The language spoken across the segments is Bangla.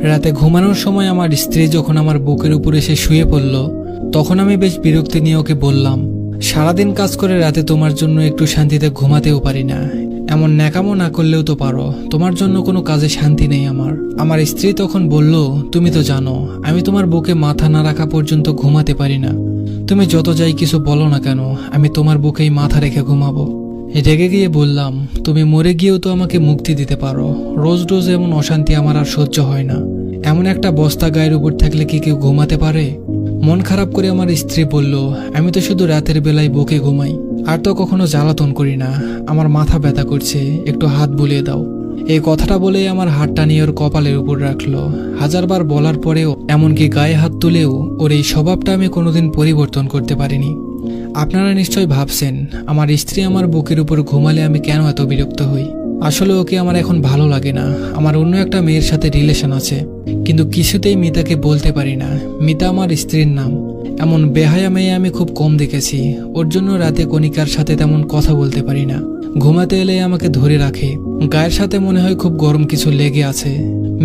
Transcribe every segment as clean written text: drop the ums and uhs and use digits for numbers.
রাতে ঘুমানোর সময় আমার স্ত্রী যখন আমার বুকের উপরে এসে শুয়ে পড়ল, তখন আমি বেশ বিরক্তি নিয়ে ওকে বললাম, সারাদিন কাজ করে রাতে তোমার জন্য একটু শান্তিতে ঘুমাতেও পারি না। এমন ন্যাকামো না করলেও তো পারো, তোমার জন্য কোনো কাজে শান্তি নেই আমার। আমার স্ত্রী তখন বলল, তুমি তো জানো আমি তোমার বুকে মাথা না রাখা পর্যন্ত ঘুমাতে পারি না। তুমি যত যাই কিছু বলো না কেন, আমি তোমার বুকেই মাথা রেখে ঘুমাবো। রেগে গিয়ে বললাম, তুমি মরে গিয়েও তো আমাকে মুক্তি দিতে পারো, রোজ রোজ এমন অশান্তি আমার আর সহ্য হয় না। এমন একটা বস্তা গায়ের উপর থাকলে কি কেউ ঘুমাতে পারে? মন খারাপ করে আমার স্ত্রী বলল, আমি তো শুধু রাতের বেলায় বুকে ঘুমাই, আর তো কখনো জ্বালাতন করি না। আমার মাথা ব্যথা করছে, একটু হাত বুলিয়ে দাও। এই কথাটা বলেই আমার হাতটা নিয়ে ওর কপালের উপর রাখলো। হাজারবার বলার পরেও, এমনকি গায়ে হাত তুলেও ওর এই স্বভাবটা আমি কোনোদিন পরিবর্তন করতে পারিনি। আপনারা নিশ্চয় ভাবছেন, আমার স্ত্রী আমার বুকের উপর ঘুমালে আমি কেন এত বিরক্ত হই। আসলে ওকে আমার এখন ভালো লাগে না। আমার অন্য একটা মেয়ের সাথে রিলেশন আছে, কিন্তু কিছুতেই মিতাকে বলতে পারি না। মিতা আমার স্ত্রীর নাম। এমন বেহায়া মেয়ে আমি খুব কম দেখেছি। ওর জন্য রাতে কণিকার সাথে তেমন কথা বলতে পারি না। ঘুমাতে এলে আমাকে ধরে রাখে, গায়ের সাথে মনে হয় খুব গরম কিছু লেগে আছে।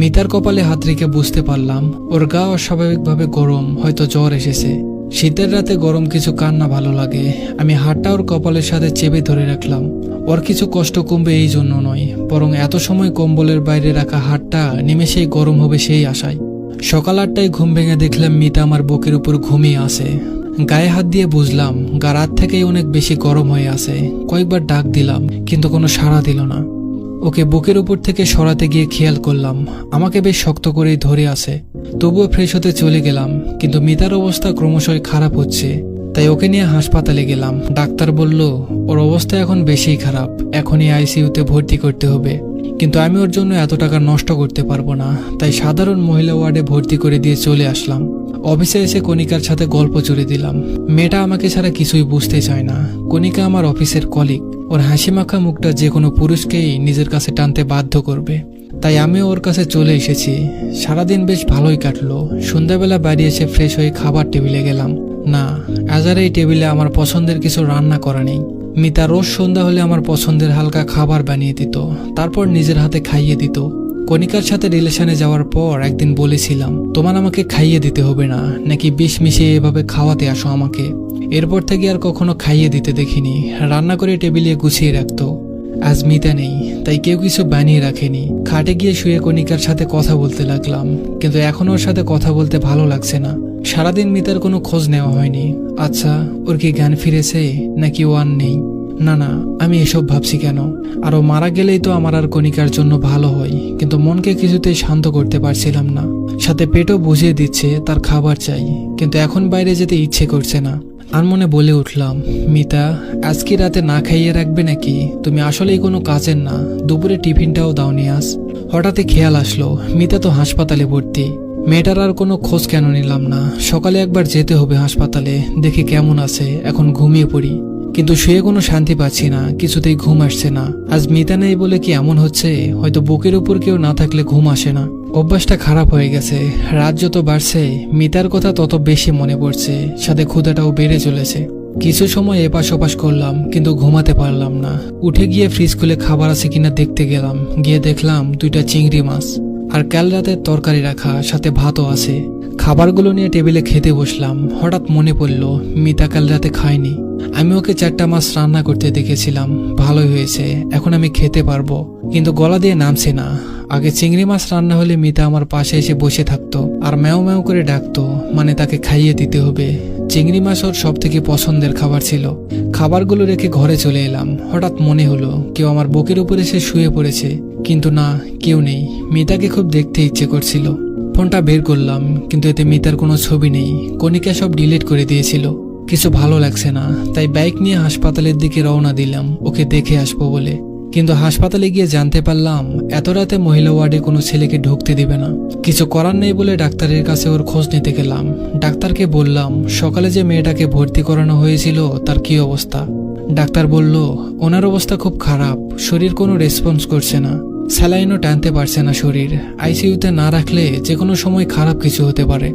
মিতার কপালে হাত রেখে বুঝতে পারলাম ওর গা অস্বাভাবিকভাবে গরম, হয়তো জ্বর এসেছে। শীতের রাতে গরম কিছু কার না ভালো লাগে। আমি হাতটা ওর কপালের সাথে চেপে ধরে রাখলাম। ওর কিছু কষ্ট কমবে এই জন্য নয়, বরং এত সময় কম্বলের বাইরে রাখা হাতটা নিমেষেই গরম হবে সেই আশায়। সকাল 8টায় ঘুম ভেঙে দেখলাম মিতা আমার বুকের উপর ঘুমিয়ে আছে। গায়ে হাত দিয়ে বুঝলাম গা রাত থেকেই অনেক বেশি গরম হয়ে আছে। কয়েকবার ডাক দিলাম, কিন্তু কোনো সাড়া দিল না। ওকে বুকের উপর থেকে সরাতে গিয়ে খেয়াল করলাম আমাকে বেশ শক্ত করেই ধরে আছে। তবুও ফ্রেশ হতে চলে গেলাম, কিন্তু মিতার অবস্থা ক্রমশই খারাপ হচ্ছে। তাই ওকে নিয়ে হাসপাতালে গেলাম। ডাক্তার বলল ওর অবস্থা এখন বেশিই খারাপ, এখনই আইসিইউতে ভর্তি করতে হবে। কিন্তু আমি ওর জন্য এত টাকা নষ্ট করতে পারবো না, তাই সাধারণ মহিলা ওয়ার্ডে ভর্তি করে দিয়ে চলে আসলাম। অফিসে এসে কণিকার সাথে গল্প জুড়ে দিলাম। মেয়েটা আমাকে ছাড়া কিছুই বুঝতে চায় না। কণিকা আমার অফিসের কলিগ। ওর হাসি মাখা মুখটা যে কোনো পুরুষকেই নিজের কাছে টানতে বাধ্য করবে। তাই আমিও ওর কাছে চলে এসেছি। সারাদিন বেশ ভালোই কাটলো। সন্ধ্যাবেলা বাড়ি এসে ফ্রেশ হয়ে খাবার টেবিলে গেলাম। না, আজ আর এই টেবিলে আমার পছন্দের কিছু রান্না করা নেই। মিতা রোজ সন্ধ্যা হলে আমার পছন্দের হালকা খাবার বানিয়ে দিত, তারপর নিজের হাতে খাইয়ে দিত। কণিকার সাথে রিলেশনে যাওয়ার পর একদিন বলেছিলাম, তোমার আমাকে খাইয়ে দিতে হবে না, নাকি বিষ মিশিয়ে এভাবে খাওয়াতে আসো আমাকে। এরপর থেকে আর কখনো খাইয়ে দিতে দেখিনি। রান্না করে টেবিলে গুছিয়ে রাখতো। আজ মিতা নেই, তাই কেউ কিছু বানিয়ে রাখেনি। খাটে গিয়ে শুয়ে কণিকার সাথে কথা বলতে লাগলাম, কিন্তু এখন ওর সাথে কথা বলতে ভালো লাগছে না। সারাদিন মিতার কোনো খোঁজ নেওয়া হয়নি। আচ্ছা, ওর কি জ্ঞান ফিরেছে, নাকি ও আর নেই? না না, আমি এসব ভাবছি কেন? আরও মারা গেলেই তো আমার আর কণিকার জন্য ভালো হয়, কিন্তু মনকে কিছুতেই শান্ত করতে পারছিলাম না। সাথে পেটও বুঝিয়ে দিচ্ছে তার খাবার চাই, কিন্তু এখন বাইরে যেতে ইচ্ছে করছে না। আর মনে বলে উঠলাম, মিতা, আজকে রাতে না খাইয়ে রাখবে নাকি? তুমি আসলেই কোনো কাজের না। দুপুরে টিফিনটাও দাওনি আজ। হঠাৎই খেয়াল আসলো মিতা তো হাসপাতালে ভর্তি। মেয়েটার আর কোনো খোঁজ কেন নিলাম না? সকালে একবার যেতে হবে হাসপাতালে, দেখি কেমন আছে। এখন ঘুমিয়ে পড়ি, কিন্তু শুয়ে কোনো শান্তি পাচ্ছি না, কিছুতেই ঘুম আসছে না। আজ মিতা নেই বলে কি এমন হচ্ছে? হয়তো বুকের উপর কেউ না থাকলে ঘুম আসে না। অভ্যাসটা খারাপ হয়ে গেছে। রাত যত বাড়ছে মিতার কথা তত বেশি মনে পড়ছে, সাথে ক্ষুধাটাও বেড়ে চলেছে। কিছু সময় এপাশ ওপাশ করলাম, কিন্তু ঘুমাতে পারলাম না। উঠে গিয়ে ফ্রিজ খুলে খাবার আছে কিনা দেখতে গেলাম। গিয়ে দেখলাম 2টা চিংড়ি মাছ আর কাল রাতের তরকারি রাখা, সাথে ভাতও আছে। খাবারগুলো নিয়ে টেবিলে খেতে বসলাম। হঠাৎ মনে পড়ল মিতা কাল রাতে খায়নি। আমি ওকে 4টা মাছ রান্না করতে দেখেছিলাম, ভালোই হয়েছে, এখন আমি খেতে পারবো। কিন্তু গলা দিয়ে নামছে না। আগে চিংড়ি মাছ রান্না হলে মিতা আমার পাশে এসে বসে থাকতো আর ম্যাও ম্যাও করে ডাকতো, মানে তাকে খাইয়ে দিতে হবে। চিংড়ি মাছ ওর সব থেকে পছন্দের খাবার ছিল। খাবারগুলো রেখে ঘরে চলে এলাম। হঠাৎ মনে হলো কেউ আমার বুকের উপরে এসে শুয়ে পড়েছে, কিন্তু না, কেউ নেই। মিতাকে খুব দেখতে ইচ্ছে করছিল। ফোনটা বের করলাম, কিন্তু এতে মিতার কোনো ছবি নেই। কণিকা সব ডিলিট করে দিয়েছিল। কিছু ভালো লাগছে না, তাই বাইক নিয়ে হাসপাতালের দিকে রওনা দিলাম ওকে দেখে আসবো বলে। কিন্তু হাসপাতালে গিয়ে জানতে পারলাম এত রাতে মহিলা ওয়ার্ডে কোনো ছেলেকে ঢুকতে দিবে না। কিছু করার নেই বলে ডাক্তারের কাছে ওর খোঁজ নিতে গেলাম। ডাক্তারকে বললাম সকালে যে মেয়েটাকে ভর্তি করানো হয়েছিল তার কি অবস্থা। ডাক্তার বলল ওনার অবস্থা খুব খারাপ, শরীর কোনো রেসপন্স করছে না, স্যালাইনও টানতে পারছে না শরীর। আইসিইউতে না রাখলে যে কোনো সময় খারাপ কিছু হতে পারে।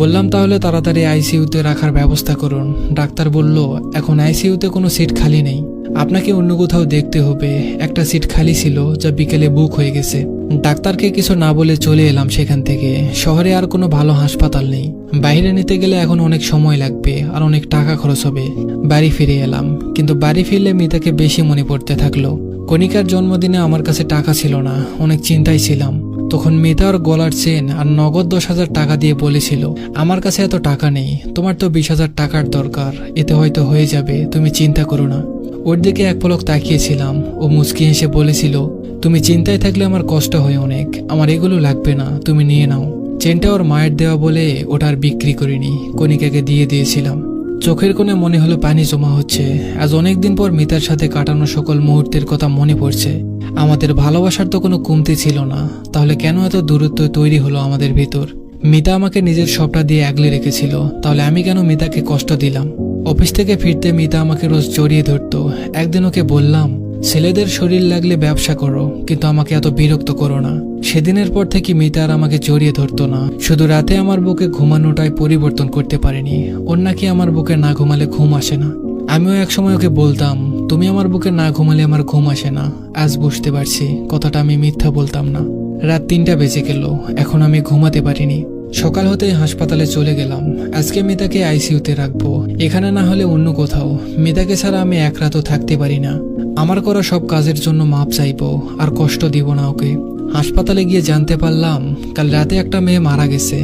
বললাম তাহলে তাড়াতাড়ি আইসিইউতে রাখার ব্যবস্থা করুন। ডাক্তার বলল এখন আইসিইউতে কোনো সিট খালি নেই, আপনাকে অন্য কোথাও দেখতে হবে। একটা সিট খালি ছিল যা বিকেলে বুক হয়ে গেছে। ডাক্তারকে কিছু না বলে চলে এলাম সেখান থেকে। শহরে আর কোনো ভালো হাসপাতাল নেই, বাইরে নিতে গেলে এখন অনেক সময় লাগবে আর অনেক টাকা খরচ হবে। বাড়ি ফিরে এলাম, কিন্তু বাড়ি ফিরলে মিতাকে বেশি মনে পড়তে থাকলো। কণিকার জন্মদিনে আমার কাছে টাকা ছিল না, অনেক চিন্তায় ছিলাম। তখন মিতা ওর গলার চেন আর নগদ 10,000 টাকা দিয়ে বলেছিল, আমার কাছে এত টাকা নেই, তোমার তো 20,000 টাকার দরকার, এতে হয়তো হয়ে যাবে, তুমি চিন্তা করো না। ওর দিকে এক পলক তাকিয়েছিলাম, ও মুচকি হেসে বলেছিল, তুমি চিন্তায় থাকলে আমার কষ্ট হয় অনেক, আমার এগুলো লাগবে না, তুমি নিয়ে নাও। চেনটা ওর মায়ের দেওয়া বলে ওটা আর বিক্রি করিনি, কণিকাকে দিয়ে দিয়েছিলাম। চোখের কোণে মনে হলো পানি জমা হচ্ছে। আজ অনেকদিন পর মিতার সাথে কাটানো সকল মুহূর্তের কথা মনে পড়ছে। আমাদের ভালোবাসার তো কোনো কমতি ছিল না, তাহলে কেন এত দূরত্ব তৈরি হলো আমাদের ভিতর? মিতা আমাকে নিজের সবটা দিয়ে আগলে রেখেছিল, তাহলে আমি কেন মিতাকে কষ্ট দিলাম? অফিস থেকে ফিরতে মিতা আমাকে রোজ জড়িয়ে ধরতো। একদিন ওকে বললাম, ছেলেদের শরীর লাগলে ব্যবসা করো, কিন্তু আমাকে এত বিরক্ত করো না। সেদিনের পর থেকে মিতা আর আমাকে জড়িয়ে ধরতো না। শুধু রাতে আমার বুকে ঘুমানোটাই পরিবর্তন করতে পারেনি, ওর নাকি আমার বুকে না ঘুমালে ঘুম আসে না। আমিও একসময় ওকে বলতাম, তুমি আমার বুকে না ঘুমালে আমার ঘুম আসে না। আজ বুঝতে পারছি কথাটা আমি মিথ্যা বলতাম না। রাত 3টা বেজে গেল, এখন আমি ঘুমাতে পারিনি। সকাল হতেই হাসপাতালে চলে গেলাম। আজকে মিতাকে আইসিইউতে রাখবো, এখানে না হলে অন্য কোথাও। মিতাকে ছাড়া আমি এক রাতও থাকতে পারি না। আমার করা সব কাজের জন্য মাপ চাইবো, আর কষ্ট দিব না ওকে। হাসপাতালে গিয়ে জানতে পারলাম কাল রাতে একটা মেয়ে মারা গেছে।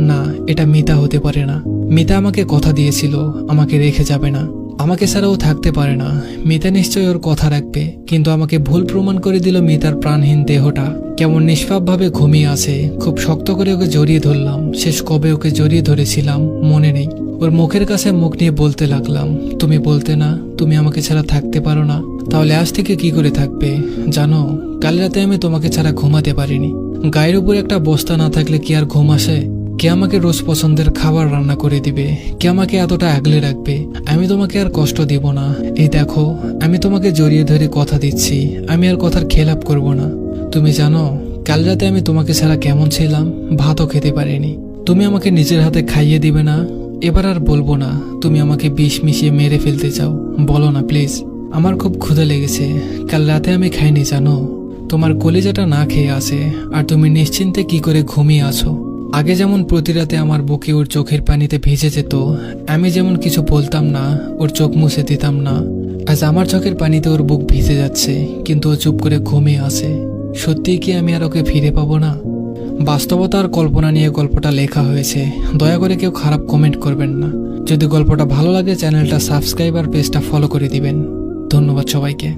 না, এটা মিতা হতে পারে না। মিতা আমাকে কথা দিয়েছিল আমাকে রেখে যাবে না, আমাকে ছাড়াও থাকতে পারে না। মিতা নিশ্চয়ই ওর কথা রাখবে, কিন্তু আমাকে ভুল প্রমাণ করে দিল। মিতার প্রাণহীন দেহটা কেমন নিষ্পাপভাবে ঘুমিয়ে আছে। খুব শক্ত করে ওকে জড়িয়ে ধরলাম। শেষ কবে ওকে জড়িয়ে ধরেছিলাম মনে নেই। ওর মুখের কাছে মুখ নিয়ে বলতে লাগলাম, তুমি বলতে না তুমি আমাকে ছাড়া থাকতে পারো না, তাহলে আজ থেকে কি করে থাকবে? জানো, কাল রাতে আমি তোমাকে ছাড়া ঘুমাতে পারিনি। গায়ের উপর একটা বস্তা না থাকলে কি আর ঘুম আসে? কে আমাকে রোজ পছন্দের খাবার রান্না করে দিবে? কে আমাকে এতটা আগলে রাখবে? আমি তোমাকে আর কষ্ট দিব না। এই দেখো, আমি তোমাকে জড়িয়ে ধরে কথা দিচ্ছি, আমি আর কথার খেলাপ করব না। তুমি জানো কাল রাতে আমি তোমাকে ছাড়া কেমন ছিলাম? ভাতও খেতে পারিনি। তুমি আমাকে নিজের হাতে খাইয়ে দিবে না? এবার আর বলবো না তুমি আমাকে বিষ মিশিয়ে মেরে ফেলতে চাও, বলো না প্লিজ। আমার খুব ক্ষুধা লেগেছে, কাল রাতে আমি খাইনি জানো। তোমার কলিজাটা না খেয়ে আছে, আর তুমি নিশ্চিন্তে কি করে ঘুমিয়ে আছো। আগে যেমন প্রতি রাতে আমার বুকে ওর চোখের পানিতে ভিজে যেত, আমি যেমন কিছু বলতাম না, ওর চোখ মুছে দিতাম না। আজ আমার চোখের পানিতে ওর বুক ভিজে যাচ্ছে, কিন্তু ও চুপ করে ঘুমিয়ে আছে। সত্যিই কি আমি আর ওকে ফিরে পাবো না? বাস্তবতা আর কল্পনা নিয়ে গল্পটা লেখা হয়েছে। দয়া করে কেউ খারাপ কমেন্ট করবেন না। যদি গল্পটা ভালো লাগে চ্যানেলটা সাবস্ক্রাইব আর পেজটা ফলো করে দিবেন। ধন্যবাদ সবাইকে।